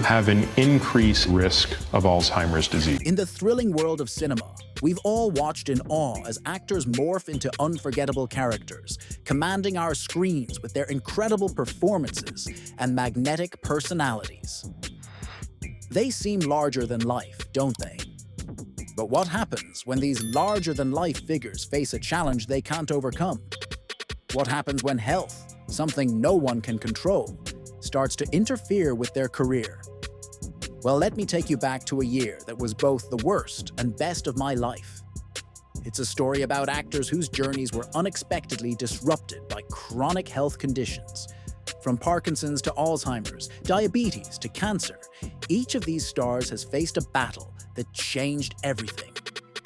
have an increased risk of Alzheimer's disease. In the thrilling world of cinema, we've all watched in awe as actors morph into unforgettable characters, commanding our screens with their incredible performances and magnetic personalities. They seem larger than life, don't they? But what happens when these larger-than-life figures face a challenge they can't overcome? What happens when health, something no one can control, starts to interfere with their career? Well, let me take you back to a year that was both the worst and best of my life. It's a story about actors whose journeys were unexpectedly disrupted by chronic health conditions. From Parkinson's to Alzheimer's, diabetes to cancer, each of these stars has faced a battle that changed everything,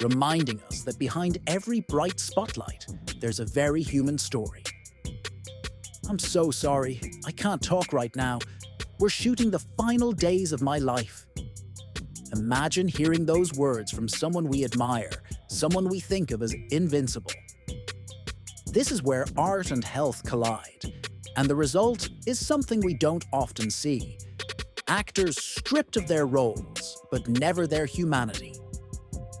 reminding us that behind every bright spotlight, there's a very human story. I'm so sorry, I can't talk right now. We're shooting the final days of my life. Imagine hearing those words from someone we admire, someone we think of as invincible. This is where art and health collide, and the result is something we don't often see. Actors stripped of their roles, but never their humanity.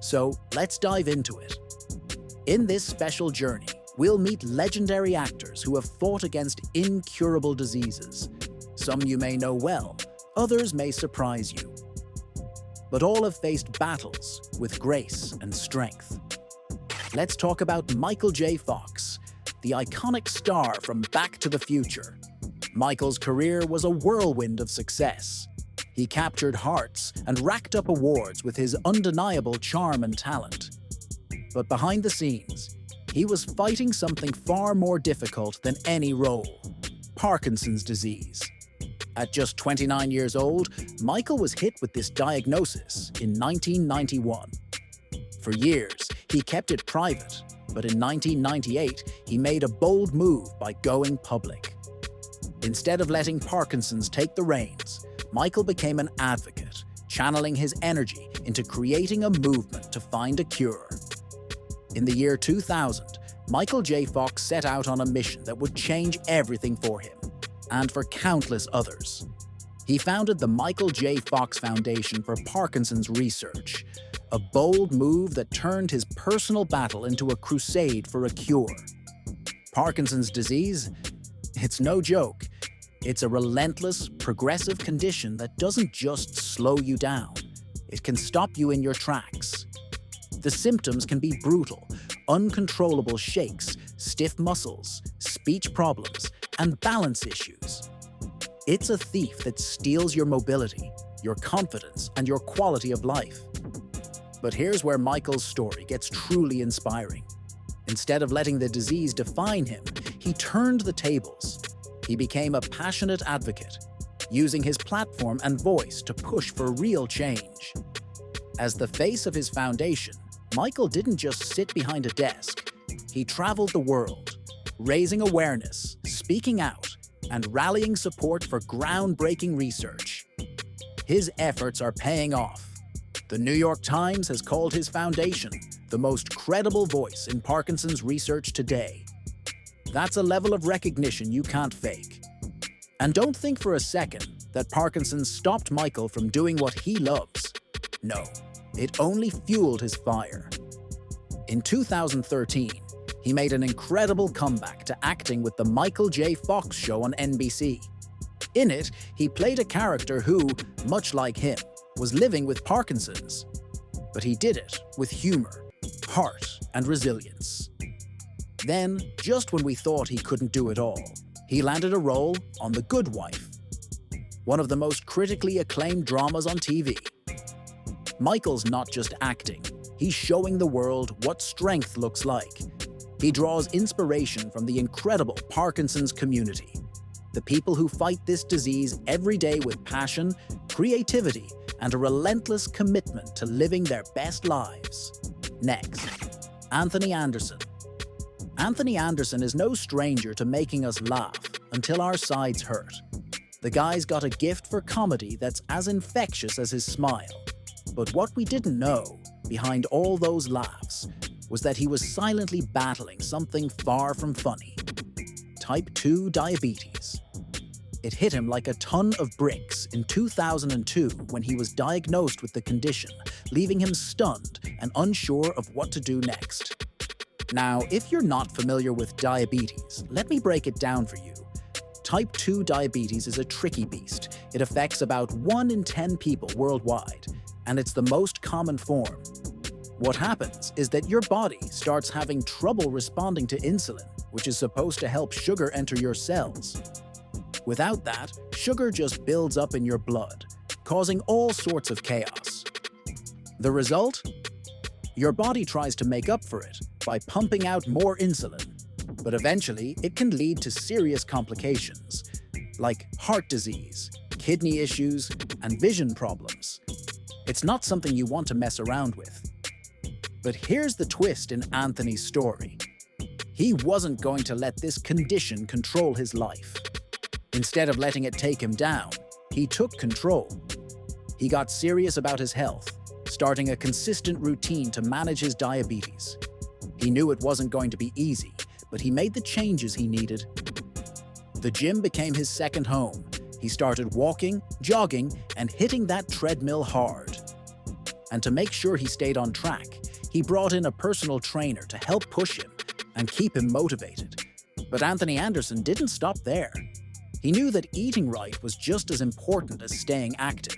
So let's dive into it. In this special journey, we'll meet legendary actors who have fought against incurable diseases. Some you may know well, others may surprise you. But all have faced battles with grace and strength. Let's talk about Michael J. Fox, the iconic star from Back to the Future. Michael's career was a whirlwind of success. He captured hearts and racked up awards with his undeniable charm and talent. But behind the scenes, he was fighting something far more difficult than any role: Parkinson's disease. At just 29 years old, Michael was hit with this diagnosis in 1991. For years, he kept it private, but in 1998, he made a bold move by going public. Instead of letting Parkinson's take the reins, Michael became an advocate, channeling his energy into creating a movement to find a cure. In the year 2000, Michael J. Fox set out on a mission that would change everything for him, and for countless others. He founded the Michael J. Fox Foundation for Parkinson's Research, a bold move that turned his personal battle into a crusade for a cure. Parkinson's disease? It's no joke. It's a relentless, progressive condition that doesn't just slow you down. It can stop you in your tracks. The symptoms can be brutal: uncontrollable shakes, stiff muscles, speech problems, and balance issues. It's a thief that steals your mobility, your confidence, and your quality of life. But here's where Michael's story gets truly inspiring. Instead of letting the disease define him, he turned the tables. He became a passionate advocate, using his platform and voice to push for real change. As the face of his foundation, Michael didn't just sit behind a desk. He traveled the world, raising awareness, speaking out, and rallying support for groundbreaking research. His efforts are paying off. The New York Times has called his foundation the most credible voice in Parkinson's research today. That's a level of recognition you can't fake. And don't think for a second that Parkinson's stopped Michael from doing what he loves. No, it only fueled his fire. In 2013, he made an incredible comeback to acting with The Michael J. Fox Show on NBC. In it, he played a character who, much like him, was living with Parkinson's. But he did it with humor, heart, and resilience. Then, just when we thought he couldn't do it all, he landed a role on The Good Wife, one of the most critically acclaimed dramas on TV. Michael's not just acting, he's showing the world what strength looks like. He draws inspiration from the incredible Parkinson's community, the people who fight this disease every day with passion, creativity, and a relentless commitment to living their best lives. Next, Anthony Anderson. Anthony Anderson is no stranger to making us laugh until our sides hurt. The guy's got a gift for comedy that's as infectious as his smile. But what we didn't know, behind all those laughs, was that he was silently battling something far from funny: type 2 diabetes. It hit him like a ton of bricks in 2002 when he was diagnosed with the condition, leaving him stunned and unsure of what to do next. Now, if you're not familiar with diabetes, let me break it down for you. Type 2 diabetes is a tricky beast. It affects about 1 in 10 people worldwide, and it's the most common form. What happens is that your body starts having trouble responding to insulin, which is supposed to help sugar enter your cells. Without that, sugar just builds up in your blood, causing all sorts of chaos. The result? Your body tries to make up for it by pumping out more insulin, but eventually it can lead to serious complications, like heart disease, kidney issues, and vision problems. It's not something you want to mess around with. But here's the twist in Anthony's story. He wasn't going to let this condition control his life. Instead of letting it take him down, he took control. He got serious about his health, starting a consistent routine to manage his diabetes. He knew it wasn't going to be easy, but he made the changes he needed. The gym became his second home. He started walking, jogging, and hitting that treadmill hard. And to make sure he stayed on track, he brought in a personal trainer to help push him and keep him motivated. But Anthony Anderson didn't stop there. He knew that eating right was just as important as staying active.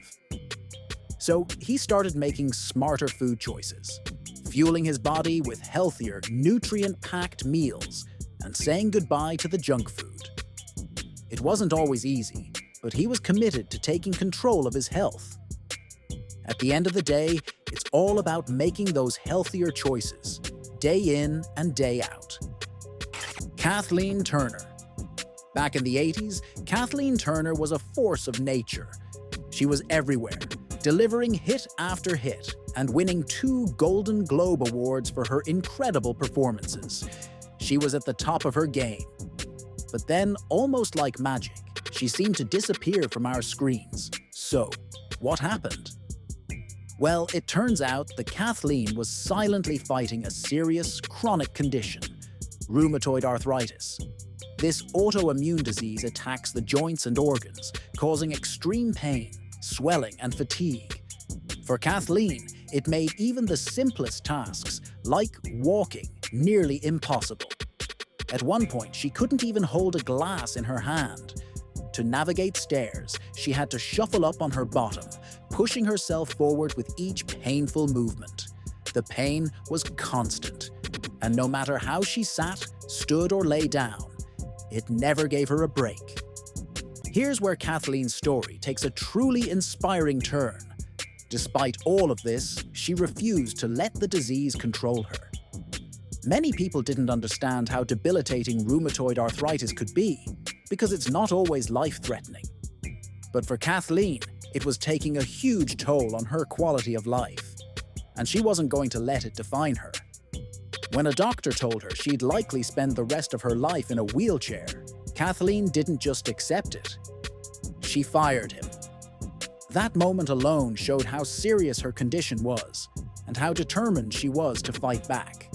So he started making smarter food choices, fueling his body with healthier, nutrient-packed meals, and saying goodbye to the junk food. It wasn't always easy, but he was committed to taking control of his health. At the end of the day, it's all about making those healthier choices, day in and day out. Kathleen Turner. Back in the 80s, Kathleen Turner was a force of nature. She was everywhere, delivering hit after hit and winning 2 Golden Globe Awards for her incredible performances. She was at the top of her game. But then, almost like magic, she seemed to disappear from our screens. So, what happened? Well, it turns out that Kathleen was silently fighting a serious, chronic condition, rheumatoid arthritis. This autoimmune disease attacks the joints and organs, causing extreme pain, swelling, and fatigue. For Kathleen, it made even the simplest tasks, like walking, nearly impossible. At one point, she couldn't even hold a glass in her hand. To navigate stairs, she had to shuffle up on her bottom, pushing herself forward with each painful movement. The pain was constant, and no matter how she sat, stood, or lay down, it never gave her a break. Here's where Kathleen's story takes a truly inspiring turn. Despite all of this, she refused to let the disease control her. Many people didn't understand how debilitating rheumatoid arthritis could be, because it's not always life-threatening. But for Kathleen, it was taking a huge toll on her quality of life, and she wasn't going to let it define her. When a doctor told her she'd likely spend the rest of her life in a wheelchair, Kathleen didn't just accept it. She fired him. That moment alone showed how serious her condition was, and how determined she was to fight back.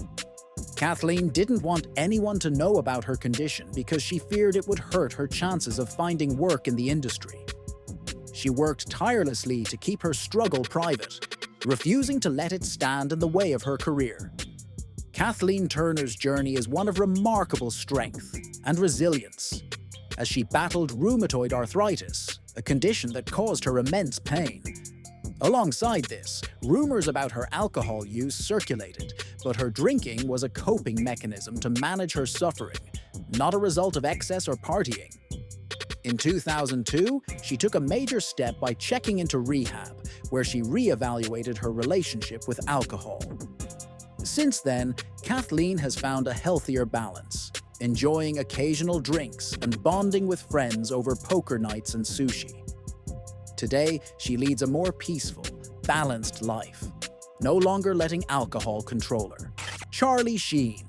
Kathleen didn't want anyone to know about her condition because she feared it would hurt her chances of finding work in the industry. She worked tirelessly to keep her struggle private, refusing to let it stand in the way of her career. Kathleen Turner's journey is one of remarkable strength and resilience, as she battled rheumatoid arthritis, a condition that caused her immense pain. Alongside this, rumors about her alcohol use circulated, but her drinking was a coping mechanism to manage her suffering, not a result of excess or partying. In 2002, she took a major step by checking into rehab, where she re-evaluated her relationship with alcohol. Since then, Kathleen has found a healthier balance, enjoying occasional drinks and bonding with friends over poker nights and sushi. Today, she leads a more peaceful, balanced life, no longer letting alcohol control her. Charlie Sheen.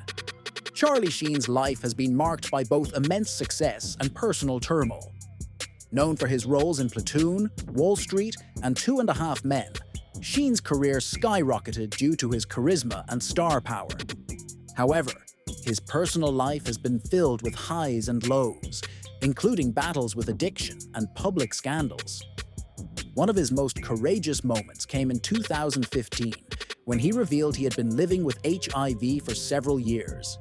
Charlie Sheen's life has been marked by both immense success and personal turmoil. Known for his roles in Platoon, Wall Street, and 2.5 Men, Sheen's career skyrocketed due to his charisma and star power. However, his personal life has been filled with highs and lows. including battles with addiction and public scandals. One of his most courageous moments came in 2015, when he revealed he had been living with HIV for several years.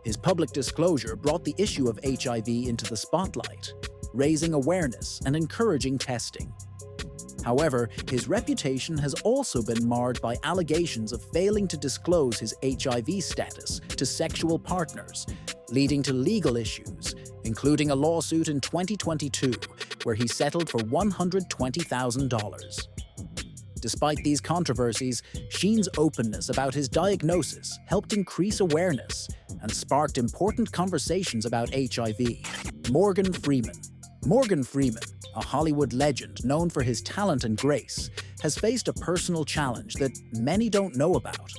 His public disclosure brought the issue of HIV into the spotlight, raising awareness and encouraging testing. However, his reputation has also been marred by allegations of failing to disclose his HIV status to sexual partners, leading to legal issues, including a lawsuit in 2022 where he settled for $120,000. Despite these controversies, Sheen's openness about his diagnosis helped increase awareness and sparked important conversations about HIV. Morgan Freeman. Morgan Freeman, a Hollywood legend known for his talent and grace, has faced a personal challenge that many don't know about.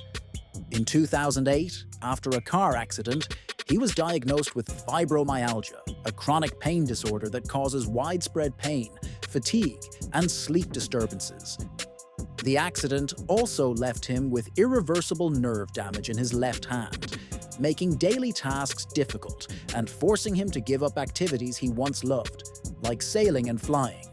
In 2008, after a car accident, he was diagnosed with fibromyalgia, a chronic pain disorder that causes widespread pain, fatigue, and sleep disturbances. The accident also left him with irreversible nerve damage in his left hand, making daily tasks difficult and forcing him to give up activities he once loved, like sailing and flying.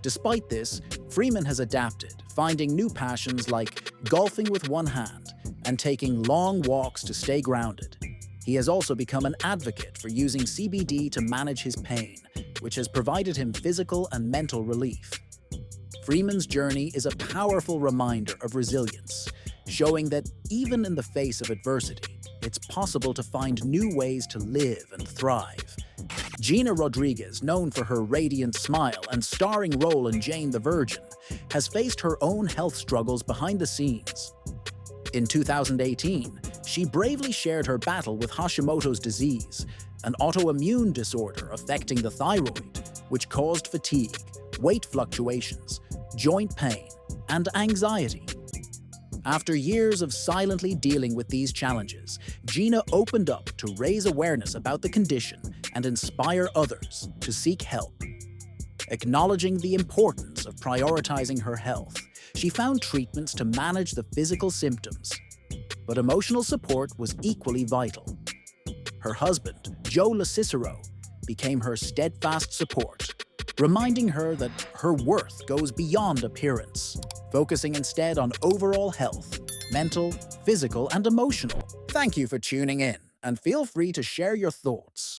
Despite this, Freeman has adapted, finding new passions like golfing with one hand and taking long walks to stay grounded. He has also become an advocate for using CBD to manage his pain, which has provided him physical and mental relief. Freeman's journey is a powerful reminder of resilience, showing that even in the face of adversity, it's possible to find new ways to live and thrive. Gina Rodriguez, known for her radiant smile and starring role in Jane the Virgin, has faced her own health struggles behind the scenes. In 2018, she bravely shared her battle with Hashimoto's disease, an autoimmune disorder affecting the thyroid, which caused fatigue, weight fluctuations, joint pain, and anxiety. After years of silently dealing with these challenges, Gina opened up to raise awareness about the condition and inspire others to seek help. Acknowledging the importance of prioritizing her health, she found treatments to manage the physical symptoms. But emotional support was equally vital. Her husband, Joe LaCicero, became her steadfast support, reminding her that her worth goes beyond appearance, focusing instead on overall health, mental, physical, and emotional. Thank you for tuning in, and feel free to share your thoughts.